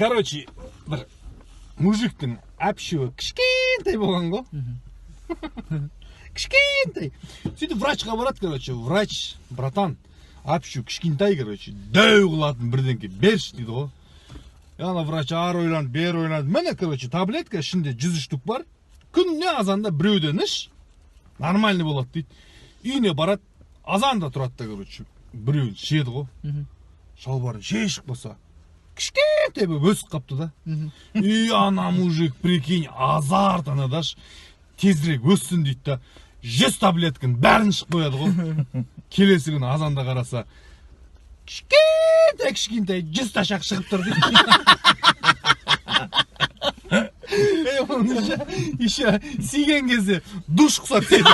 короче, бір мужиктің әпшуі кішкентай болған ғой. Кішкентай. Сөйтіп врачқа барады, короче, врач, братан, әпшу кішкентай, короче, дәу қылатын бірдеңке берші дейді ғой. Ана врач ар ойланды, бер ойланды. Міне, короче, таблетка ішінде 100 штук бар. Күніне азанда біреуден іш, нормальный болады дейді. Үйіне барады, азанда тұрады да, короче, біреуін шеді ғой. Шалбарын шешік болса, кішкентай болып өсіп қапты да. И ана мужик, прикинь, азартанадаш, тезірек өссін дейді да. 100 таблеткін бәрін шық қояды ғой. Келесі күні азанда қараса, кішкентай 100 ташақ шығып тұр дейді. Еще сиген кезде душ құсап седі.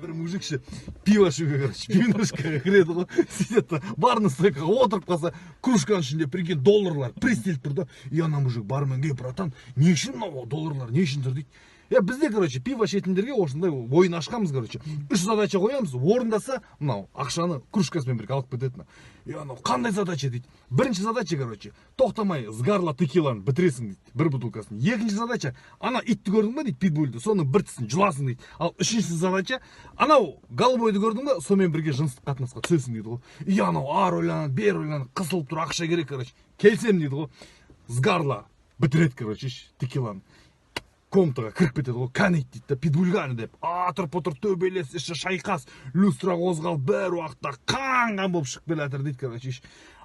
Бір мужикші пиво ішуге, короче, пивнушкаға кіреді ғой. Сөйтеді, барның стойкаға отырып қалса, кружканың ішінде, прикинь, долларлар пристеліп тұр да. И ана мужик бармен, братан, не үшін мынау долларлар, не үшін тұр дейді. Бізде, короче, пиво ішетіндерге осындай ойын ашқанбыз, короче. 3 задача қоямыз, орындаса, мынау ақшаны кружкасымен бірге алып кетеді. И анау қандай задача дейді. Бірінші задача, короче, тоқтамай сгарла текиланы бітіресің дейді, бір бутылкасын. Екінші задача, ана итті көрдің ба дейді, питбульді, соның бір тісін жұласың дейді. Ал үшінші задача, анау голубойды көрдің ба, сонымен бірге жыныстық қатынасқа түсесің дейді ғой. И анау ар ойланады, бер ойланады, қысылып тұр, ақша керек, короче. Келсем дейді ғой, сгарла бітіреді, короче, текиланы. Комнатаға кіріп кетеді ғой, кәнейт дейді да, питбульганы деп, атыр-потыр төбелес, іші шайқас, люстра қозғал, бір уақытта қан болып шығып келатыр дейді, короче.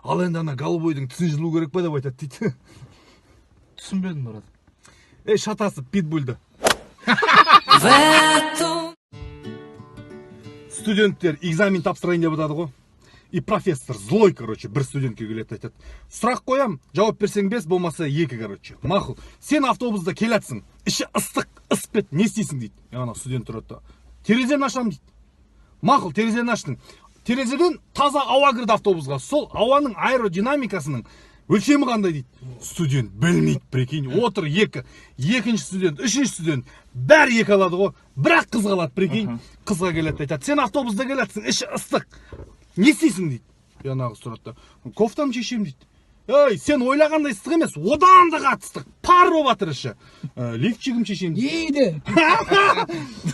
Ал енді ана голубойдың тісін жылу керек па деп айтады дейді. Түсінбедім, брат. Шатасы питбульді. Студенттер экзамен тапсырайын деп атады ғой. И профессор злой, короче, бір студентке келеді айтады. Сұрақ қоям, жауап берсең 5, болмаса 2, короче. Мақұл, сен автобуста келатсың, іші ыстық, ысып кет, не істейсің дейді. Ана студент тұрады. Терезені ашам дейді. Мақұл, терезені аштың. Терезеден таза ауа кірді автобусға. Сол ауаның аэродинамикасының өлшемі қандай дейді. Студент білмейді, прикинь. Отыр 2, екінші студент, үшінші студент, бәрі 2 алады ғой. Бірақ қыз қалады, прикинь. Қызға келеді айтады. Сен автобуста келатсың, іші ыстық. Не істейсің дейді. Янағы сұрады. Кофтам шешем дейді. Сен ойлағандай ыстық емес, одан да қатыстық. Пар болып жатыр іші. Лифчигім шешем дейді.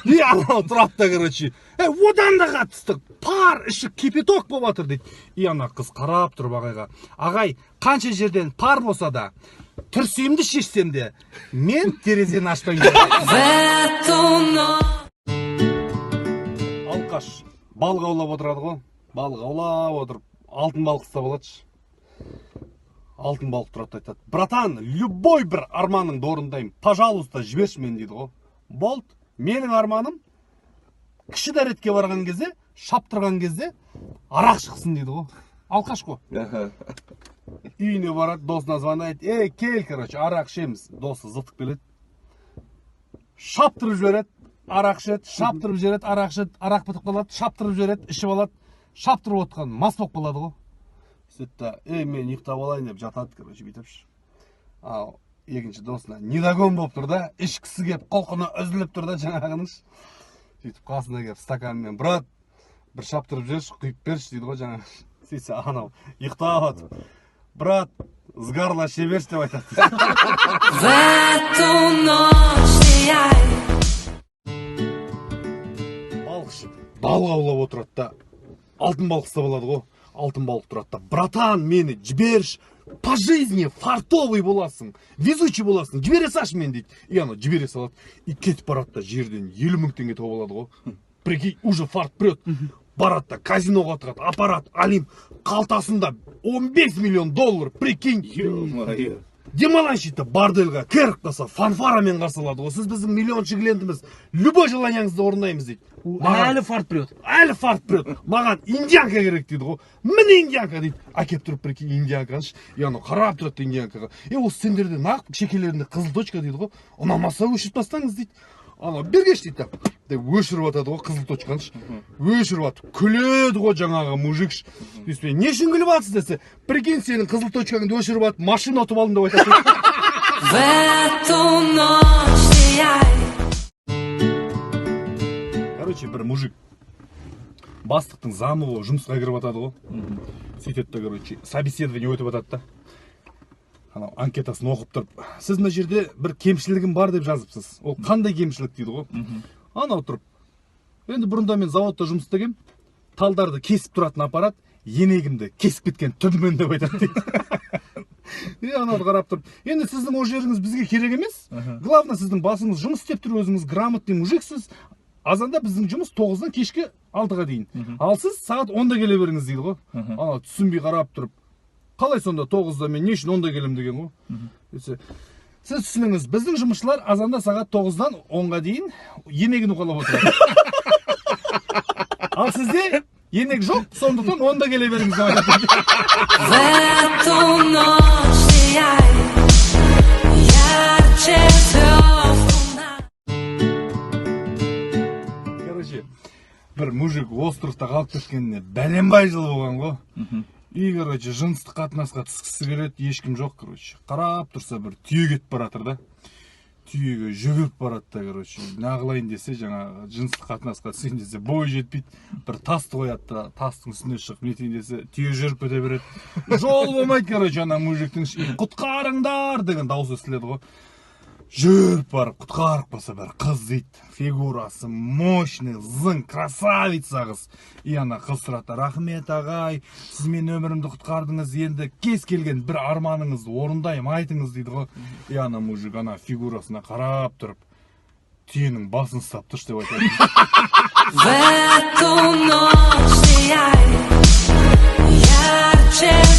И анау тұрады да, короче. Одан да қатыстық. Пар іші кипяток болып жатыр дейді. И ана қыз қарап тұрып ағайға. Ағай, қанша жерден пар болса да, түрсемді шешсем де, мен терезені ашпаймын. Алқаш балық аулап отырады ғой. Балық аулап отырып, алтын балық ұстап алады. Алтын балық тұрады айтады. Братан, любой бір арманыңды орындаймын. Пожалуйста, жіберші мен дейді ғой. Болды. Менің арманым кіші дәретке барған кезде, шаптырған кезде арақ шықсын дейді ғой. Алқаш қой. Үйіне барады, досына звондайды. Кел, короче, арақ ішеміз. Досы зытып келеді. Шаптырып жібереді, арақ ішеді, шаптырып жібереді, арақ ішеді, арақ бітіп қалады, шаптырып жібереді, ішіп алады. Шаптырып отқан мас болып қалады ғой. Сөйтті, мен ұйықтап алайын деп жатады, короче, бүйтіпші. Ал екінші досына недогон болып тұр да, ішкісі кеп, қолқына үзіліп тұр да, жаңағыныңыз. Сөйтіп қасына кеп, стаканмен, брат, бір шаптырып жүрші, құйып берші дейді ғой жаңағы. Сөйтсе, анау ұйықтап отыр. Брат, сгарла шеберші деп айтады. Балықшы балық аулап отырады да, алтын балық ұстап алады ғой. Алтын балық тұрады да, братан, мені жіберші, по жизни фартовый боласың, везучий боласың, жібере салшы мен дейді. И ана жібере салады. И кетіп барады да, жерден 50 000 теңге тауып алады ғой. Прикинь, уже фарт прет. Барады да, казиноға тығады, аппарат, Олимп, қалтасында 15 миллион доллар, прикинь. Демалайшыйты бардельға кіріп қалса, фанфарамен қарсы алады ғой. Сіз біздің миллионшы клиентіміз, любой желанияңызды орындаймыз дейді. Әлі фарт прет. Әлі фарт прет. Маған индианка керек дейді ғой. Міне индианка дейді. Әкеп тұрып прикинь индианканыш. Яны қарап тұрады индианкаға. Осы сендерде нақ шекелерінде қызыл точка дейді ғой. Ұнамаса өшіріп тастаңыз дейді. Ана бергеш дейді. Деп өшіріп атады ғой қызыл точканыш. Өшіріп атып күледі ғой жаңағы мужикш. Деспей, не үшін күліп атсыз десе, прикинь сенің қызыл точкаңды өшіріп атып машина ұтып алдым деп айтады. Короче, бір мужик бастықтың замы болып жұмысқа кіріп жатады ғой. Сөйтеді де, короче, собеседование өтіп жатады да. Анау анкетасын оқып тұрып, сіз мына жерде бір кемшілігім бар деп жазыпсыз. Ол қандай кемшілік дейді ғой. Анау тұрып, енді бұрында мен заводта жұмыс істегем, талдарды кесіп тұратын аппарат енегімді кесіп кеткен түбімен деп айтады дейді. Анау қарап тұрып, енді сіздің ол жеріңіз бізге керек емес. Главное, сіздің басыңыз жұмыс істеп тұр, өзіңіз грамотный мужиксіз. Азанда біздің жұмыс 9-дан кешке 6-ға дейін. Ал сіз сағат 10-да келе беріңіз дейді ғой. Анау түсінбей қарап тұрып, қалай сонда 9-да мен не үшін 10-да келем деген ғой. Сіз түсініңіз, біздің жұмысшылар азанда сағат 9-дан 10-ға дейін енегін уқалап отырады. Ал сізде енек жоқ, сондықтан 10-да келе беріңіз деп айтады. В эту ночь сияй ярче звезд луна. Короче, бір мужик островта қалып кеткеніне бәленбай жыл болған ғой. И, короче, жыныстық қатынасқа түскісі келеді, ешкім жоқ, короче. Қарап тұрса бір түйе кетіп баратыр да. Түйеге жүгіріп барады да, короче. Нағылайын десе, жаңа жыныстық қатынасқа түсейін десе, бой жетпейді. Бір тасты қояды да, тастың үстіне шығып нетейін десе, түйе жүріп кете береді. Жол болмайды, короче, ана мужиктің құтқарыңдар деген дауыс естіледі ғой. Жүріп барып, құтқарып қалса бір қыз дейді. Фигурасы мощный, зың, красавица қыз. И ана қыз сұрады, рахмет ағай, сіз мен өмірімді құтқардыңыз, енді кез келген бір арманыңызды орындаймын, айтыңыз дейді ғой. И ана мужик ана фигурасына қарап тұрып, түйенің басын ұстап тұршы деп айтады. В эту ночь сияй ярче